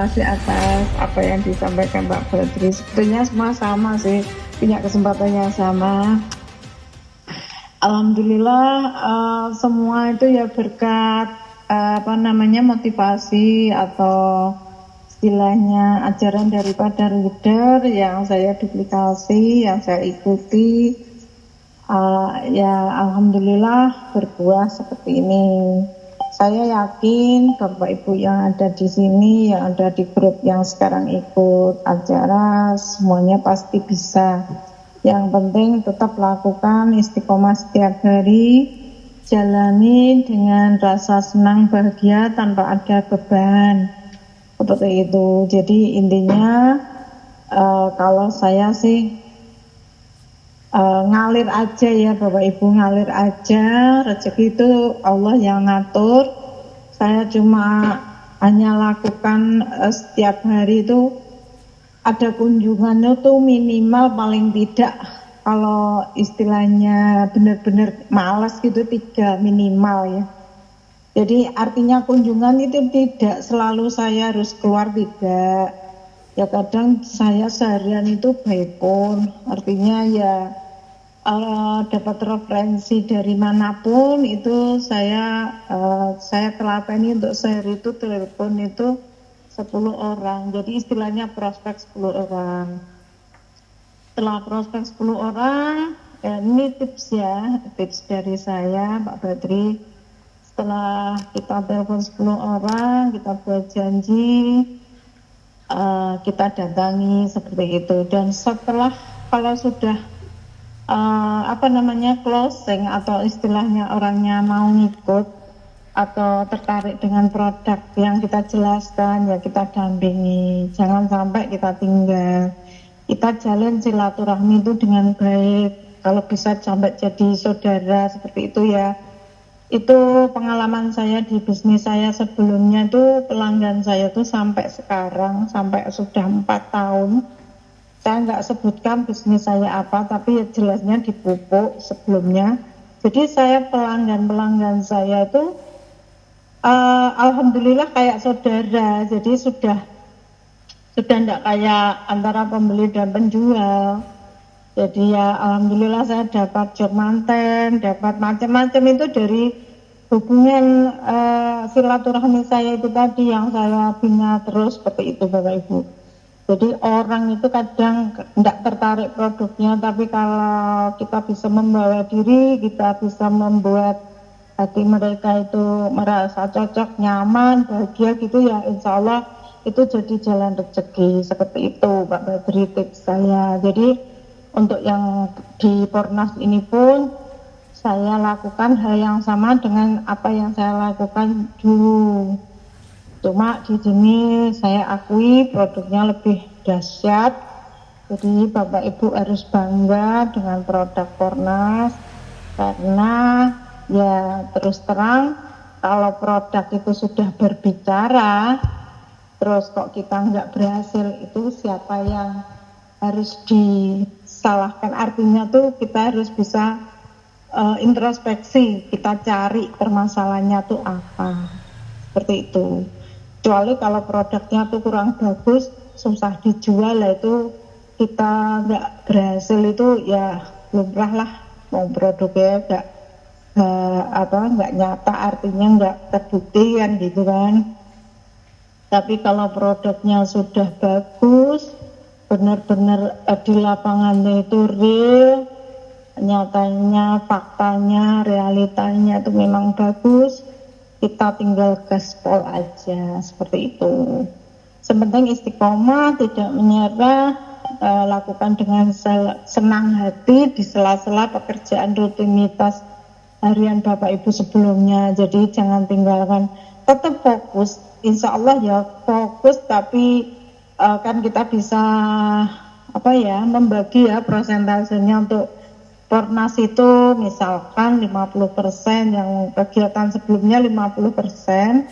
kasih atas apa yang disampaikan Pak Badri. Sebetulnya semua sama sih, punya kesempatan yang sama. Alhamdulillah semua itu ya berkat motivasi atau istilahnya ajaran daripada leader yang saya duplikasi, yang saya ikuti. Ya alhamdulillah berbuah seperti ini. Saya yakin Bapak Ibu yang ada di sini, yang ada di grup yang sekarang ikut acara, semuanya pasti bisa. Yang penting tetap lakukan istiqomah setiap hari, jalani dengan rasa senang bahagia tanpa ada beban. Seperti itu. Jadi intinya kalau saya sih ngalir aja ya Bapak Ibu, ngalir aja, rezeki itu Allah yang ngatur. Saya cuma hanya lakukan setiap hari itu ada kunjungannya tuh minimal paling tidak, kalau istilahnya benar-benar malas gitu 3 minimal ya. Jadi artinya kunjungan itu tidak selalu saya harus keluar, tidak. Ya kadang saya seharian itu by phone, artinya ya dapat referensi dari manapun itu saya telapani untuk sehari itu telepon itu 10 orang, jadi istilahnya prospek 10 orang. Setelah prospek 10 orang, ini tips dari saya Pak Badri. Setelah kita telepon 10 orang, kita buat janji, kita datangi seperti itu. Dan setelah kalau sudah closing atau istilahnya orangnya mau ngikut atau tertarik dengan produk yang kita jelaskan, ya kita dampingi, jangan sampai kita tinggal. Kita jalin silaturahmi itu dengan baik, kalau bisa sampai jadi saudara seperti itu ya. Itu pengalaman saya di bisnis saya sebelumnya, itu pelanggan saya tuh sampai sekarang, sampai sudah 4 tahun. Saya nggak sebutkan bisnis saya apa, tapi ya jelasnya di pupuk sebelumnya. Jadi saya pelanggan saya itu alhamdulillah kayak saudara. Jadi sudah tidak kayak antara pembeli dan penjual. Jadi ya alhamdulillah saya dapat job manten, dapat macam-macam itu dari hubungan silaturahmi saya itu tadi yang saya bina terus seperti itu Bapak Ibu. Jadi orang itu kadang tidak tertarik produknya, tapi kalau kita bisa membawa diri, kita bisa membuat hati mereka itu merasa cocok, nyaman, bahagia gitu ya, insya Allah itu jadi jalan rezeki. Seperti itu Pak Badri tips saya. Jadi untuk yang di Pornas ini pun saya lakukan hal yang sama dengan apa yang saya lakukan dulu. Cuma di sini saya akui produknya lebih dahsyat. Jadi Bapak Ibu harus bangga dengan produk Pornas, karena ya terus terang kalau produk itu sudah berbicara, terus kok kita nggak berhasil, itu siapa yang harus disalahkan? Artinya tuh kita harus bisa introspeksi, kita cari permasalahannya tuh apa, seperti itu. Kecuali kalau produknya tuh kurang bagus, susah dijual lah, itu kita nggak berhasil, itu ya lumrah lah, mau produknya nggak nyata, artinya nggak terbukti kan gitu kan. Tapi kalau produknya sudah bagus, benar-benar di lapangannya itu real, nyatanya, faktanya, realitanya itu memang bagus, kita tinggal gaspol aja, seperti itu. Sepenting istiqomah, tidak menyerah, lakukan dengan senang hati di sela-sela pekerjaan rutinitas harian Bapak Ibu sebelumnya. Jadi jangan tinggalkan, tetap fokus, insya Allah ya fokus, tapi kan kita bisa membagi ya persentasenya. Untuk Pornas itu misalkan 50%, yang kegiatan sebelumnya 50%,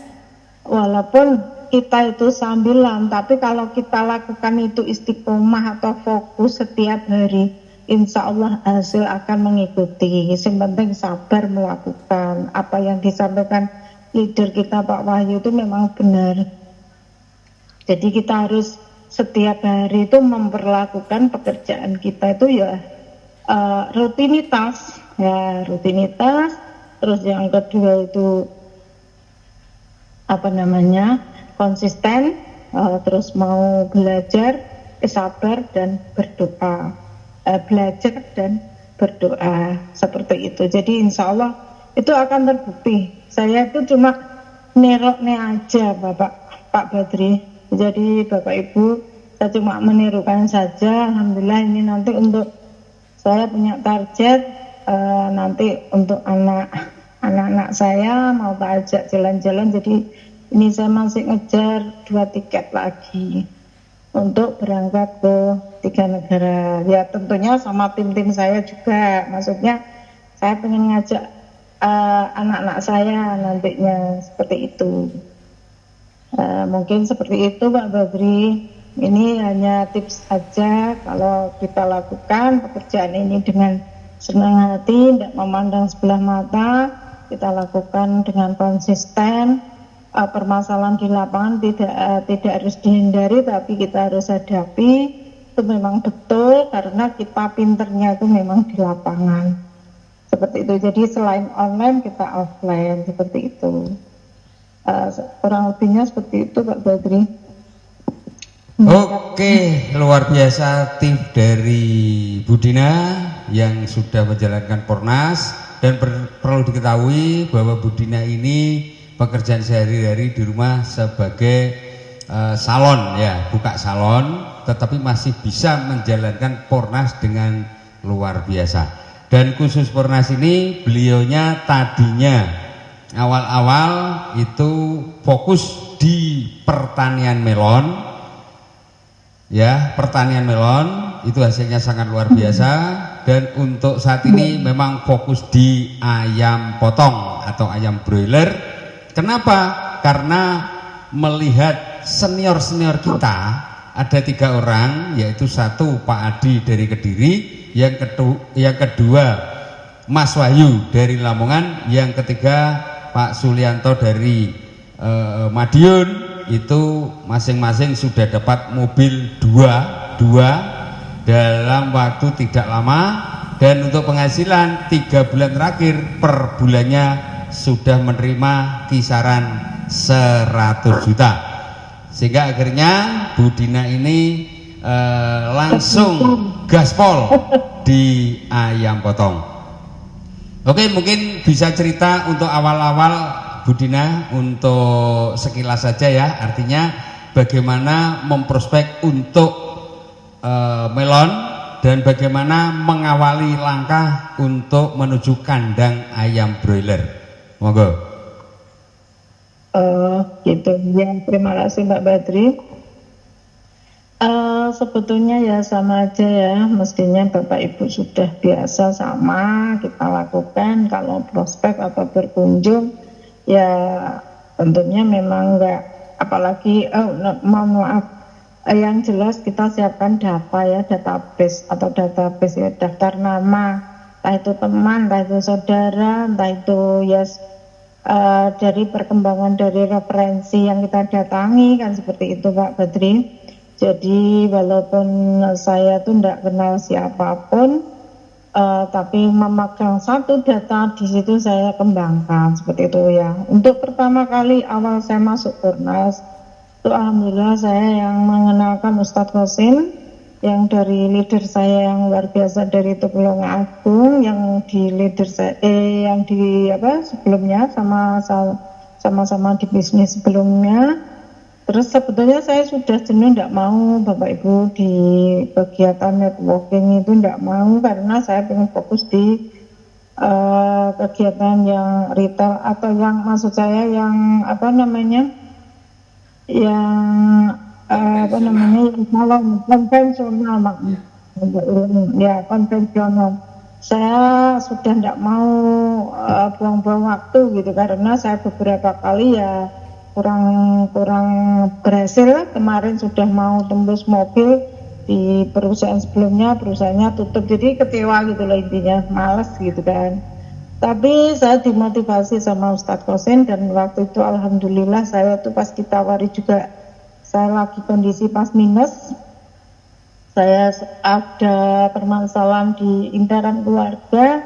walaupun kita itu sambilan, tapi kalau kita lakukan itu istiqomah atau fokus setiap hari, insya Allah hasil akan mengikuti. Yang penting sabar melakukan. Apa yang disampaikan leader kita Pak Wahyu itu memang benar. Jadi kita harus setiap hari itu memperlakukan pekerjaan kita itu ya rutinitas, ya rutinitas. Terus yang kedua itu konsisten, terus mau belajar, sabar dan berdoa, belajar dan berdoa seperti itu. Jadi insya Allah itu akan terbukti. Saya itu cuma neroknya aja Pak Badri. Jadi Bapak Ibu, saya cuma menirukan saja. Alhamdulillah ini nanti untuk saya punya target, nanti untuk anak-anak saya mau tak ajak jalan-jalan. Jadi ini saya masih ngejar 2 tiket lagi untuk berangkat ke 3 negara. Ya tentunya sama tim-tim saya juga. Maksudnya saya pengen ngajak anak-anak saya nantinya seperti itu. Mungkin seperti itu Pak Badri. Ini hanya tips saja. Kalau kita lakukan pekerjaan ini dengan senang hati, tidak memandang sebelah mata, kita lakukan dengan konsisten. Permasalahan di lapangan tidak harus dihindari, tapi kita harus hadapi. Itu memang betul karena kita pinternya itu memang di lapangan seperti itu. Jadi selain online kita offline seperti itu. Kurang lebihnya seperti itu Pak Badri. Oke, luar biasa tips dari Bu Dina yang sudah menjalankan Pornas. Dan perlu diketahui bahwa Bu Dina ini pekerjaan sehari-hari di rumah sebagai salon, ya, buka salon, tetapi masih bisa menjalankan Pornas dengan luar biasa. Dan khusus Pornas ini beliaunya tadinya awal-awal itu fokus di pertanian melon, ya, pertanian melon itu hasilnya sangat luar biasa. Dan untuk saat ini memang fokus di ayam potong atau ayam broiler. Kenapa? Karena melihat senior-senior kita ada 3 orang, yaitu 1 Pak Adi dari Kediri, yang kedua Mas Wahyu dari Lamongan, yang ketiga Pak Sulianto dari Madiun. Itu masing-masing sudah dapat mobil dua dalam waktu tidak lama. Dan untuk penghasilan 3 bulan terakhir per bulannya sudah menerima kisaran 100 juta. Sehingga akhirnya Bu Dina ini langsung gaspol di ayam potong. Oke, mungkin bisa cerita untuk awal-awal Bu Dina, untuk sekilas saja ya, artinya bagaimana memprospek untuk melon dan bagaimana mengawali langkah untuk menuju kandang ayam broiler. Monggo. Gitu ya, terima kasih Mbak Badri. Sebetulnya ya sama aja ya, mestinya Bapak Ibu sudah biasa sama kita lakukan. Kalau prospek atau berkunjung ya tentunya memang enggak, apalagi mohon maaf, yang jelas kita siapkan data ya, database ya, daftar nama, entah itu teman, entah itu saudara, entah itu dari perkembangan dari referensi yang kita datangi, kan seperti itu Pak Badri. Jadi walaupun saya tuh tidak kenal siapapun, tapi memegang satu data di situ saya kembangkan seperti itu ya. Untuk pertama kali awal saya masuk Pornas, itu alhamdulillah saya yang mengenalkan Ustadz Qasim, yang dari leader saya yang luar biasa dari Tulungagung Agung, yang di leader saya yang di sebelumnya sama-sama di bisnis sebelumnya. Terus sebetulnya saya sudah jenuh, tidak mau Bapak Ibu di kegiatan networking itu, tidak mau, karena saya ingin fokus di kegiatan yang retail atau yang maksud saya yang konvensional, ya konvensional. Saya sudah tidak mau buang-buang waktu gitu, karena saya beberapa kali ya kurang berhasil. Kemarin sudah mau tembus mobil di perusahaan sebelumnya, perusahaannya tutup, jadi kecewa gitu loh, intinya males gitu kan. Tapi saya dimotivasi sama Ustadz Qasim, dan waktu itu alhamdulillah saya tuh pas ditawari juga saya lagi kondisi pas minus, saya ada permasalahan di intern keluarga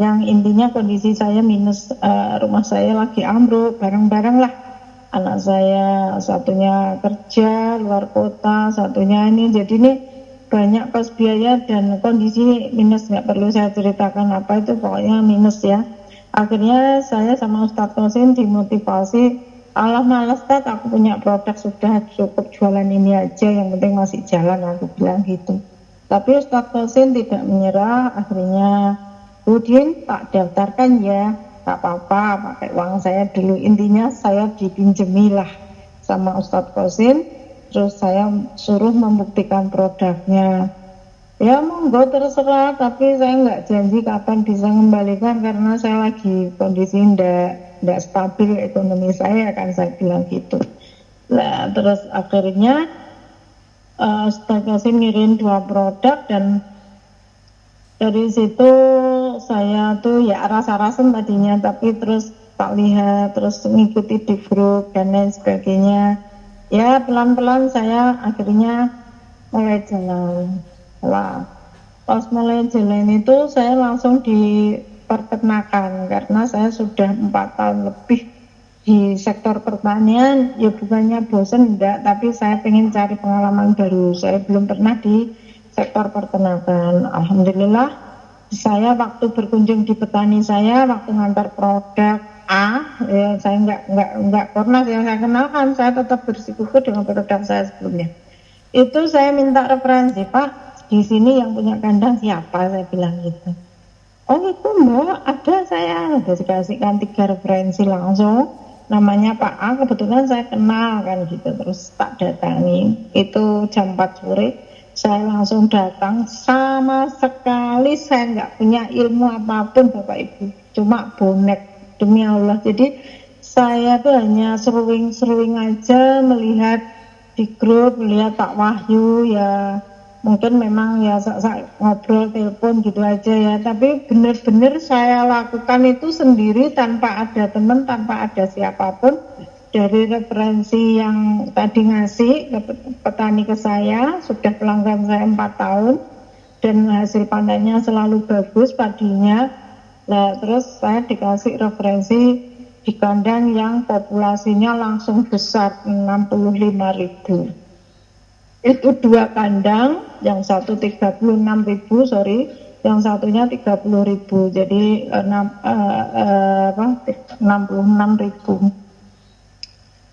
yang intinya kondisi saya minus, rumah saya lagi ambruk, barang-barang lah. Anak saya satunya kerja luar kota, satunya ini, jadi ini banyak kos biaya dan kondisi minus, nggak perlu saya ceritakan apa itu, pokoknya minus ya. Akhirnya saya sama Ustadz Kosim dimotivasi, Allah malas Ustadz, aku punya produk sudah cukup jualan ini aja, yang penting masih jalan, aku bilang gitu. Tapi Ustadz Kosim tidak menyerah, akhirnya Udin tak daftarkan ya, tak apa-apa, pakai uang saya dulu. Intinya saya dipinjemilah sama Ustadz Kosim, terus saya suruh membuktikan produknya. Ya monggo terserah, tapi saya nggak janji kapan bisa mengembalikan karena saya lagi kondisi ndak stabil ekonomi saya, kan saya bilang gitu. Nah terus akhirnya Ustadz Qasim ngirim 2 produk dan dari situ saya tuh ya rasa-rasa tadinya, tapi terus tak lihat, terus mengikuti di grup dan lain sebagainya. Ya pelan-pelan saya akhirnya mulai jalan. Lah, pas mulai jalan itu saya langsung di peternakan karena saya sudah 4 tahun lebih di sektor pertanian. Ya bukannya bosan enggak, tapi saya pengen cari pengalaman baru. Saya belum pernah di sektor peternakan. Alhamdulillah saya waktu berkunjung di petani saya, waktu ngantar produk A, ya saya enggak pernah yang saya kenalkan, saya tetap bersikukuh dengan produk saya sebelumnya. Itu saya minta referensi, Pak, di sini yang punya kandang siapa, saya bilang gitu. Oh itu Mbak, ada, saya udah dikasihkan 3 referensi langsung, namanya Pak A, kebetulan saya kenal kan gitu. Terus tak datangi, itu jam 4 sore saya langsung datang, sama sekali saya nggak punya ilmu apapun Bapak Ibu, cuma bonek demi Allah. Jadi saya tuh hanya seruing aja, melihat di grup, melihat Pak Wahyu ya, mungkin memang ya ngobrol telepon gitu aja ya, tapi benar-benar saya lakukan itu sendiri tanpa ada teman, tanpa ada siapapun. Dari referensi yang tadi ngasih ke petani ke saya, sudah pelanggan saya 4 tahun dan hasil panennya selalu bagus padinya. Nah terus saya dikasih referensi di kandang yang populasinya langsung besar, 65.000. Itu 2 kandang, yang satu 36.000, yang satunya 30.000, jadi 66.000.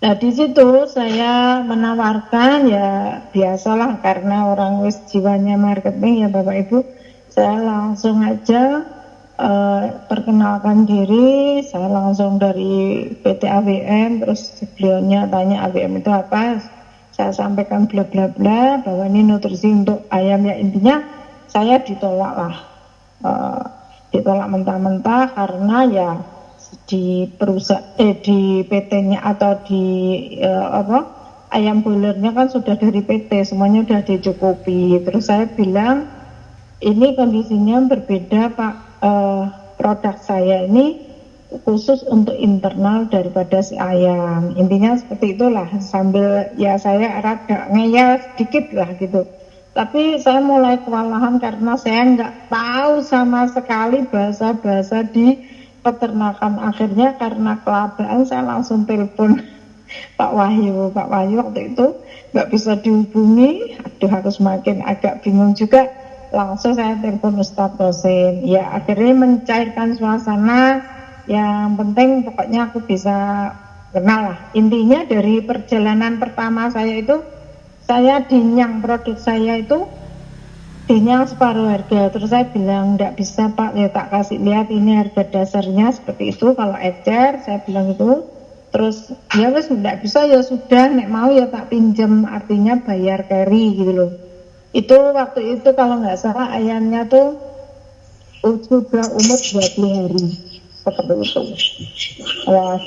Nah di situ saya menawarkan, ya biasalah karena orang wis jiwanya marketing ya Bapak Ibu, saya langsung aja perkenalkan diri, saya langsung dari PT AWM, terus beliaunya tanya AWM itu apa, saya sampaikan bla bla bla bahwa ini nutrisi untuk ayam, ya intinya saya ditolak lah, ditolak mentah-mentah karena ya di perusahaan di PT-nya atau di ayam boilernya kan sudah dari PT, semuanya sudah dicukupi. Terus saya bilang ini kondisinya berbeda Pak, produk saya ini khusus untuk internal daripada si ayam, intinya seperti itulah, sambil ya saya rada ngeyel sedikit lah gitu. Tapi saya mulai kewalahan karena saya nggak tahu sama sekali bahasa-bahasa di peternakan. Akhirnya karena kelabaan saya langsung telepon Pak Wahyu waktu itu nggak bisa dihubungi, aduh aku semakin agak bingung juga, langsung saya telepon Ustadz Qasim. Ya akhirnya mencairkan suasana, yang penting pokoknya aku bisa kenal lah. Intinya dari perjalanan pertama saya itu, saya dinyang produk saya itu dinyang separuh harga. Terus saya bilang enggak bisa Pak, ya tak kasih lihat ini harga dasarnya seperti itu kalau ecer, saya bilang itu. Terus ya wes enggak bisa, ya sudah, nek mau ya tak pinjam, artinya bayar carry gitu loh. Itu waktu itu kalau nggak salah ayamnya tuh sudah umur 20 hari seperti itu.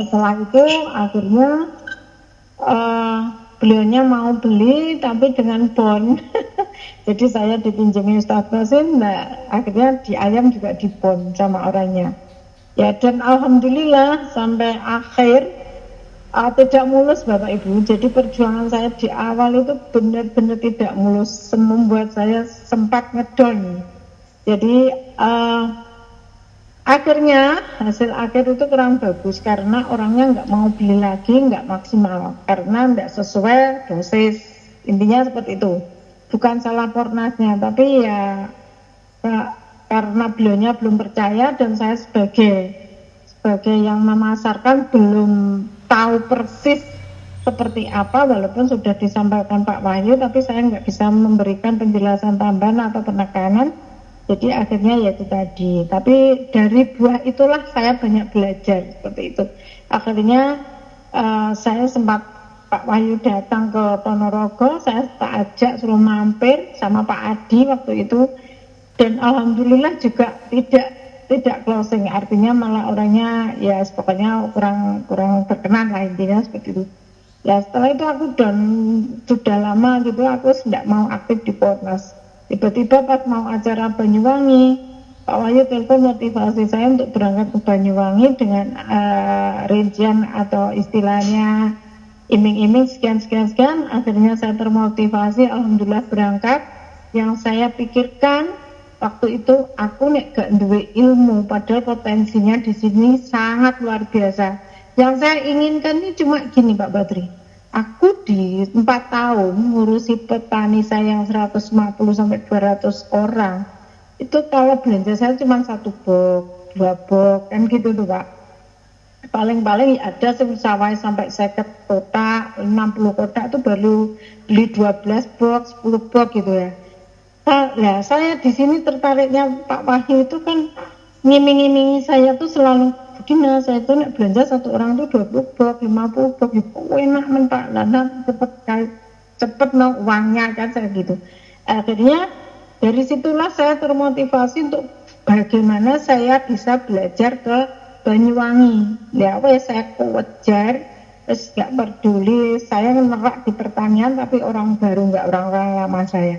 Setelah itu akhirnya beliaunya mau beli tapi dengan bond. Jadi saya dipinjami Ustadz Qasim, nah akhirnya di ayam juga di bond sama orangnya. Ya dan alhamdulillah sampai akhir Tidak mulus Bapak Ibu. Jadi perjuangan saya di awal itu benar-benar tidak mulus, membuat saya sempat ngedon. Jadi akhirnya hasil akhir itu kurang bagus karena orangnya nggak mau beli lagi, nggak maksimal karena nggak sesuai dosis. Intinya seperti itu. Bukan salah Pornasnya, tapi ya karena beliaunya belum percaya dan saya sebagai yang memasarkan belum tahu persis seperti apa, walaupun sudah disampaikan Pak Wahyu, tapi saya nggak bisa memberikan penjelasan tambahan atau penekanan. Jadi akhirnya ya itu tadi. Tapi dari buah itulah saya banyak belajar seperti itu. Akhirnya saya sempat Pak Wahyu datang ke Ponorogo, saya tak ajak suruh mampir sama Pak Adi waktu itu, dan alhamdulillah juga tidak closing, artinya malah orangnya ya pokoknya kurang berkenan lah, intinya seperti itu. Ya setelah itu aku sudah lama gitu aku tidak mau aktif di Pornas. Tiba-tiba pas mau acara Banyuwangi, Pak Wahyu telepon motivasi saya untuk berangkat ke Banyuwangi dengan rincian atau istilahnya iming-iming sekian. Akhirnya saya termotivasi, alhamdulillah berangkat. Yang saya pikirkan waktu itu aku nek gak duwe ilmu, padahal potensinya di sini sangat luar biasa. Yang saya inginkan ini cuma gini Pak Badri. Aku di 4 tahun ngurusi petani saya yang 150 sampai 200 orang. Itu kalau belanja saya cuma 1 box, 2 box kan gitu tuh Pak. Paling ada sawah sampai 50 kotak, 60 kotak itu baru beli 12 box, 10 box gitu ya. Nah, saya di sini tertariknya Pak Wahyu itu kan ngiming-ngimingi saya tuh selalu begini, saya tuh nek belanja satu orang tuh 20 box, 50 box gitu. Enak men Pak, lana cepet no uangnya kan saya gitu. Akhirnya dari situlah saya termotivasi untuk bagaimana saya bisa belajar ke Banyuwangi. Ya wes saya kejar, terus gak peduli saya merak di pertanian tapi orang baru, nggak orang lama saya.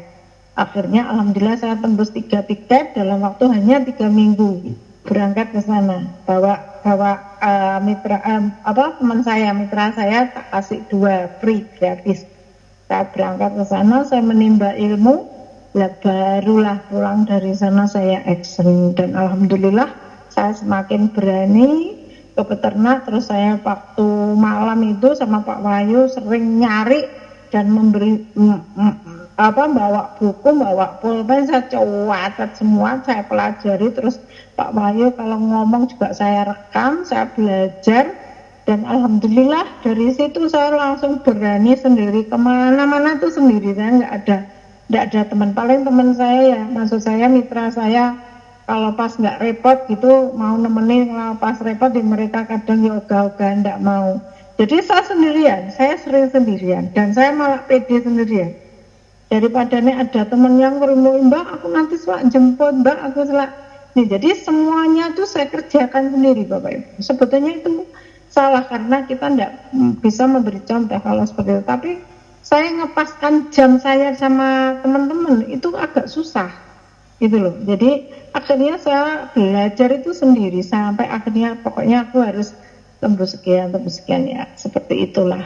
Akhirnya alhamdulillah saya tembus 3 tiket dalam waktu hanya 3 minggu berangkat ke sana. Bawa teman saya, mitra saya tak kasih 2 free gratis. Saya berangkat ke sana, saya menimba ilmu, barulah pulang dari sana saya action dan alhamdulillah saya semakin berani ke peternak. Terus saya waktu malam itu sama Pak Wahyu sering nyari dan memberi bawa buku, bawa pulpen, saya catat semua, saya pelajari. Terus Pak Wahyu kalau ngomong juga saya rekam, saya belajar dan alhamdulillah dari situ saya langsung berani sendiri kemana-mana tuh sendiri. Saya nggak ada teman, paling teman saya ya, maksud saya mitra saya kalau pas nggak repot gitu mau nemenin, kalau pas repot di mereka kadang ya ogah-ogah nggak mau. Jadi saya sendirian, saya sering sendirian dan saya malah pede sendirian. Daripada nih ada teman yang ngerimuin Mbak, aku nanti selak jemput Mbak, aku selak. Nih jadi semuanya tuh saya kerjakan sendiri Bapak Ibu. Sebetulnya itu salah karena kita tidak bisa memberi contoh kalau seperti itu. Tapi saya ngepaskan jam saya sama teman-teman itu agak susah gitu loh. Jadi akhirnya saya belajar itu sendiri sampai akhirnya pokoknya aku harus tembus sekian ya, seperti itulah.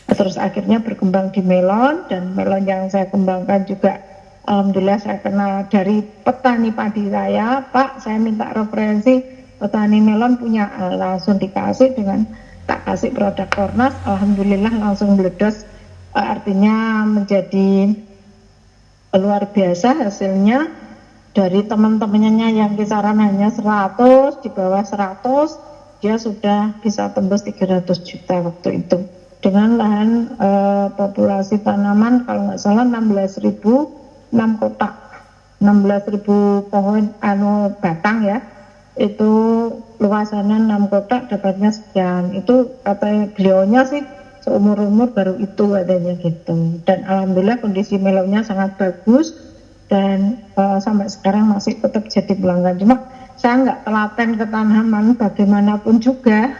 Terus akhirnya berkembang di melon, dan melon yang saya kembangkan juga alhamdulillah saya kenal dari petani padi saya. Pak, saya minta referensi petani melon punya, langsung dikasih dengan tak kasih produk Pornas, alhamdulillah langsung meledos, artinya menjadi luar biasa hasilnya. Dari teman-temannya yang kisaran hanya 100, di bawah 100, dia sudah bisa tembus 300 juta waktu itu. Dengan lahan populasi tanaman kalau nggak salah 16.000 6 kotak, 16.000 pohon batang ya, itu luasannya 6 kotak dapatnya sekian. Itu kata beliaunya sih seumur-umur baru itu adanya gitu. Dan alhamdulillah kondisi melonnya sangat bagus dan sampai sekarang masih tetap jadi pelanggan. Cuma saya nggak telaten ke tanaman bagaimanapun juga.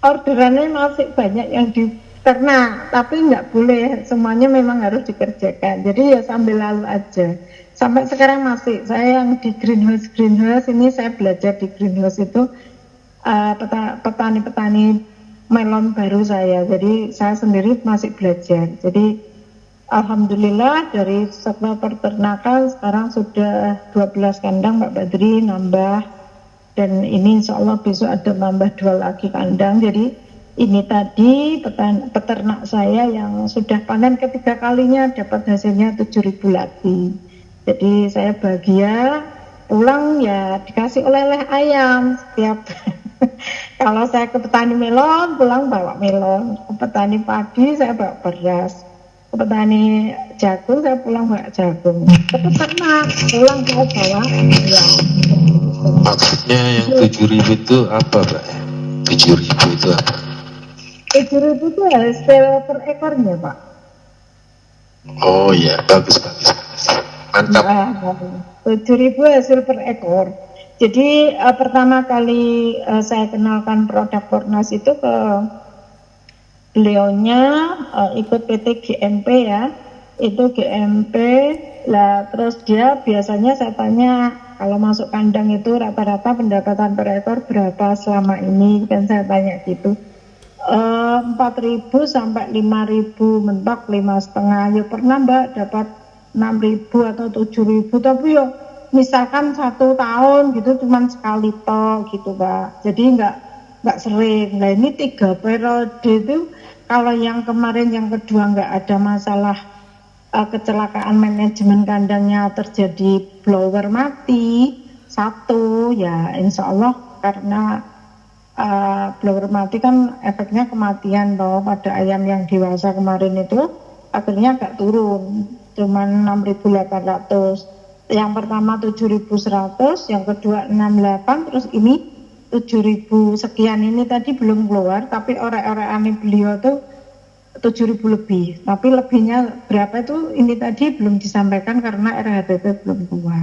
Orderannya masih banyak yang di ternak, tapi nggak boleh semuanya, memang harus dikerjakan. Jadi ya sambil lalu aja. Sampai sekarang masih saya yang di greenhouse ini, saya belajar di greenhouse itu petani-petani melon baru saya. Jadi saya sendiri masih belajar. Jadi alhamdulillah dari sektor peternakan sekarang sudah 12 kandang Pak Badri nambah, dan ini insya Allah besok ada nambah 2 lagi kandang. Jadi ini tadi peternak saya yang sudah panen ketiga kalinya dapat hasilnya 7.000 lagi. Jadi saya bahagia, pulang ya dikasih oleh-oleh ayam setiap kalau saya ke petani melon pulang bawa melon, ke petani padi saya bawa beras, ke petani jagung saya pulang bawa jagung, ke peternak pulang saya bawa ayam. Maksudnya yang 7.000 itu apa, Pak? 7.000 itu apa? 7.000 itu hasil per ekornya, Pak. Oh ya, bagus. Mantap. Nah, 7.000 hasil per ekor. Jadi pertama kali saya kenalkan produk Fornas itu ke beliaunya, ikut PT GMP ya, itu GMP lah. Terus dia biasanya saya tanya kalau masuk kandang itu rata-rata pendapatan per ekor berapa selama ini, kan saya tanya gitu. 4.000 sampai 5.000 mentok, 5,5 ya pernah Mbak dapat 6.000 atau 7.000, tapi ya misalkan 1 tahun gitu cuman sekali toh gitu Pak, jadi nggak sering. Nah ini 3 periode itu, kalau yang kemarin yang kedua nggak ada masalah kecelakaan manajemen kandangnya terjadi blower mati 1, ya insya Allah karena blower mati kan efeknya kematian toh pada ayam yang dewasa kemarin itu, akhirnya agak turun cuman 6.800. Yang pertama 7.100, yang kedua 68, terus ini 7.000 sekian ini tadi belum keluar, tapi orek-orekan beliau tuh 7.000 lebih, tapi lebihnya berapa itu ini tadi belum disampaikan karena RHDP belum keluar.